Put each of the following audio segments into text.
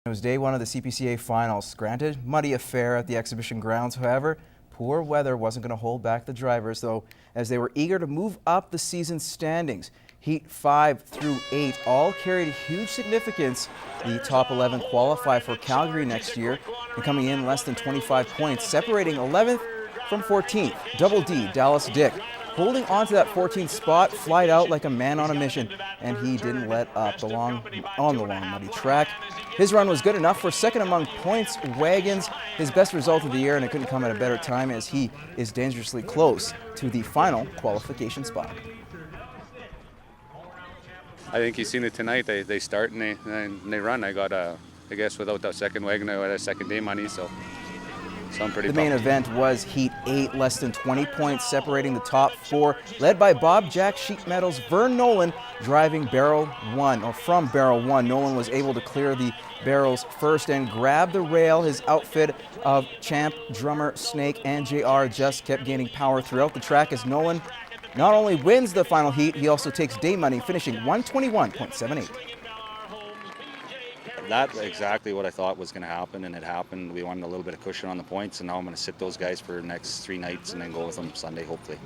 It was day one of the CPCA finals. Granted, muddy affair at the exhibition grounds. However, poor weather wasn't going to hold back the drivers, though, as they were eager to move up the season standings. Heat 5 through 8 all carried huge significance. The top 11 qualify for Calgary next year, and coming in less than 25 points, separating 11th from 14th. Double D, Dallas Dyck, holding on to that 14th spot, flied out like a man on a mission, and he didn't let up on the long muddy track. His run was good enough for second among points wagons, his best result of the year, and it couldn't come at a better time as he is dangerously close to the final qualification spot. I think you've seen it tonight. They start and they run. I got I guess without that second wagon, I had a second day money, so I'm pretty pumped. The main event was Heat 8, less than 20 points separating the top four, led by Bobcats Sheet Metal's Vern Nolin, driving barrel one, or from barrel one. Nolin was able to clear the barrels first and grab the rail. His outfit of Champ, Drummer, Snake, and JR just kept gaining power throughout the track as Nolin not only wins the final heat, he also takes day money, finishing 121.78. That's exactly what I thought was going to happen, and it happened. We wanted a little bit of cushion on the points, and now I'm going to sit those guys for the next 3 nights and then go with them Sunday, hopefully.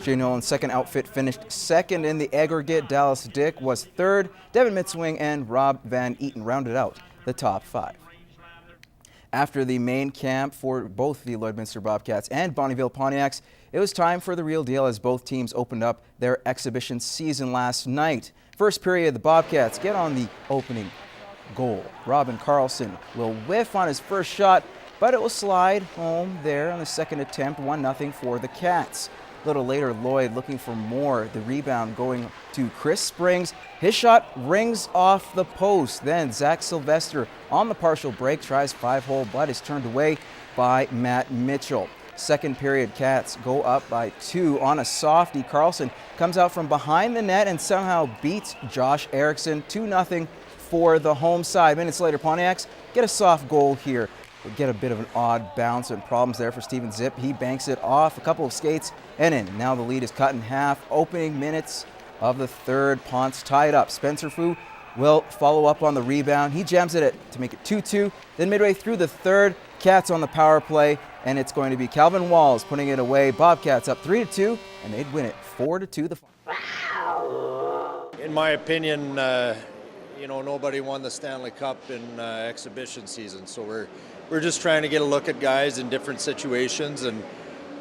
Jay Nolan's second outfit finished second in the aggregate. Dallas Dyck was third. Devin Mitzwing and Rob Van Eaton rounded out the top 5. After the main camp for both the Lloydminster Bobcats and Bonnyville Pontiacs, it was time for the real deal as both teams opened up their exhibition season last night. First period, the Bobcats get on the opening goal. Robin Carlson will whiff on his first shot, but it will slide home there on the second attempt, 1-0 for the Cats. A little later, Lloyd looking for more. The rebound going to Chris Springs. His shot rings off the post. Then Zach Sylvester on the partial break tries 5-hole, but is turned away by Matt Mitchell. Second period, Cats go up by 2 on a softie. Carlson comes out from behind the net and somehow beats Josh Erickson, 2-0 for the home side. Minutes later, Pontiacs get a soft goal here. They get a bit of an odd bounce and problems there for Steven Zip. He banks it off, a couple of skates and in. Now the lead is cut in half. Opening minutes of the third, Ponce tied up. Spencer Fu will follow up on the rebound. He jams it to make it 2-2. Then midway through the third, Cats on the power play, and it's going to be Calvin Walls putting it away. Bobcats up 3-2, and they'd win it 4-2 the final. In my opinion, nobody won the Stanley Cup in exhibition season, so we're just trying to get a look at guys in different situations, and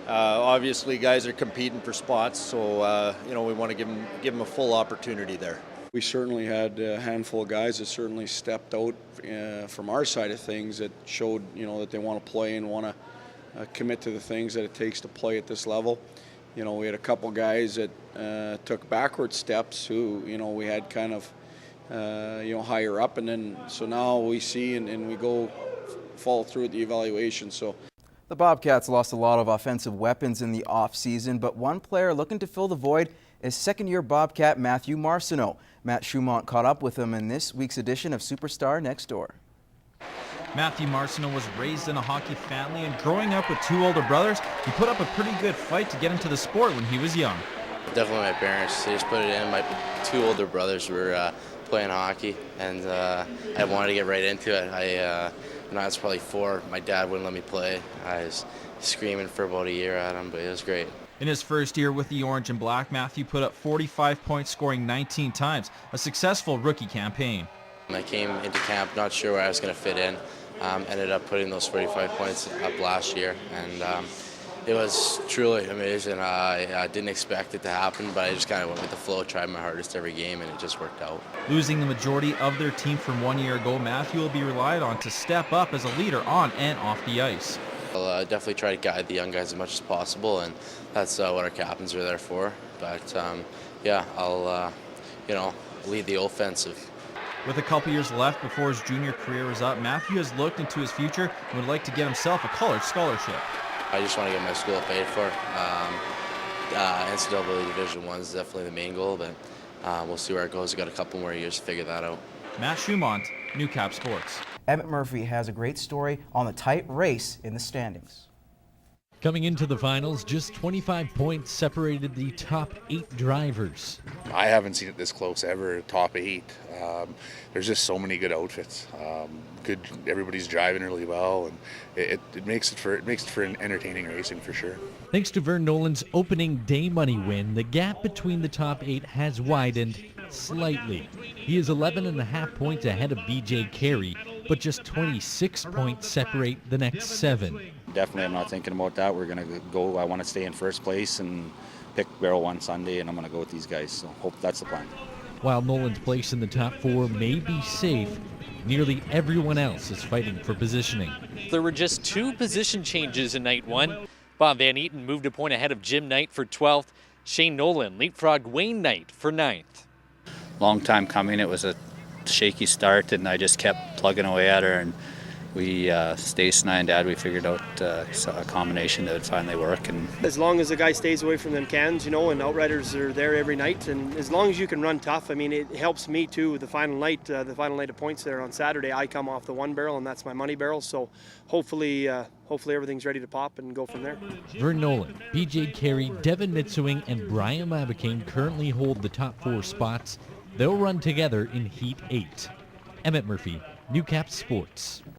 obviously guys are competing for spots, so we want to give them a full opportunity there. We certainly had a handful of guys that certainly stepped out from our side of things that showed, that they want to play and want to commit to the things that it takes to play at this level. We had a couple guys that took backward steps who, we had kind of, higher up, and then so now we see and we go follow through with the evaluation. So the Bobcats lost a lot of offensive weapons in the offseason, but one player looking to fill the void is second-year Bobcat Matthew Marcinew. Matt Schumont caught up with him in this week's edition of Superstar Next Door. Matthew Marcinew was raised in a hockey family, and growing up with 2 older brothers, he put up a pretty good fight to get into the sport when he was young. Definitely my parents. They just put it in. My 2 older brothers were playing hockey, and I wanted to get right into it. When I was probably 4, my dad wouldn't let me play. I was screaming for about a year at him, but it was great. In his first year with the Orange and Black, Matthew put up 45 points, scoring 19 times, a successful rookie campaign. I came into camp not sure where I was going to fit in. Ended up putting those 45 points up last year, and it was truly amazing. I didn't expect it to happen, but I just kind of went with the flow, tried my hardest every game, and it just worked out. Losing the majority of their team from 1 year ago, Matthew will be relied on to step up as a leader on and off the ice. I'll definitely try to guide the young guys as much as possible, and that's what our captains are there for. But I'll lead the offensive. With a couple years left before his junior career is up, Matthew has looked into his future and would like to get himself a college scholarship. I just want to get my school paid for. NCAA Division I is definitely the main goal, but we'll see where it goes. We've got a couple more years to figure that out. Matt Schumont, Newcap Sports. Emmett Murphy has a great story on the tight race in the standings. Coming into the finals, just 25 points separated the top 8 drivers. I haven't seen it this close ever, top 8. There's just so many good outfits. Everybody's driving really well, and it makes it for an entertaining racing for sure. Thanks to Vern Nolan's opening day money win, the gap between the top 8 has widened slightly. He is 11.5 points ahead of BJ Carey, but just 26 points separate the next 7. Definitely, I'm not thinking about that. We're going to go. I want to stay in first place and pick barrel 1 Sunday, and I'm going to go with these guys. So hope that's the plan. While Nolan's place in the top 4 may be safe, nearly everyone else is fighting for positioning. There were just 2 position changes in night 1. Bob Van Eaton moved a point ahead of Jim Knight for 12th. Shane Nolin leapfrogged Wayne Knight for 9th. Long time coming. It was a shaky start, and I just kept plugging away at her, and we, Stace and I and Dad, we figured out a combination that would finally work. And as long as the guy stays away from them cans, and outriders are there every night, and as long as you can run tough, I mean, it helps me too. The final night of points there on Saturday, I come off the 1 barrel, and that's my money barrel. So hopefully everything's ready to pop and go from there. Vern Nolan, BJ Carey, Devin Mitsewing, and Brian Mabicane currently hold the top 4 spots. They'll run together in Heat 8. Emmett Murphy, Newcap Sports.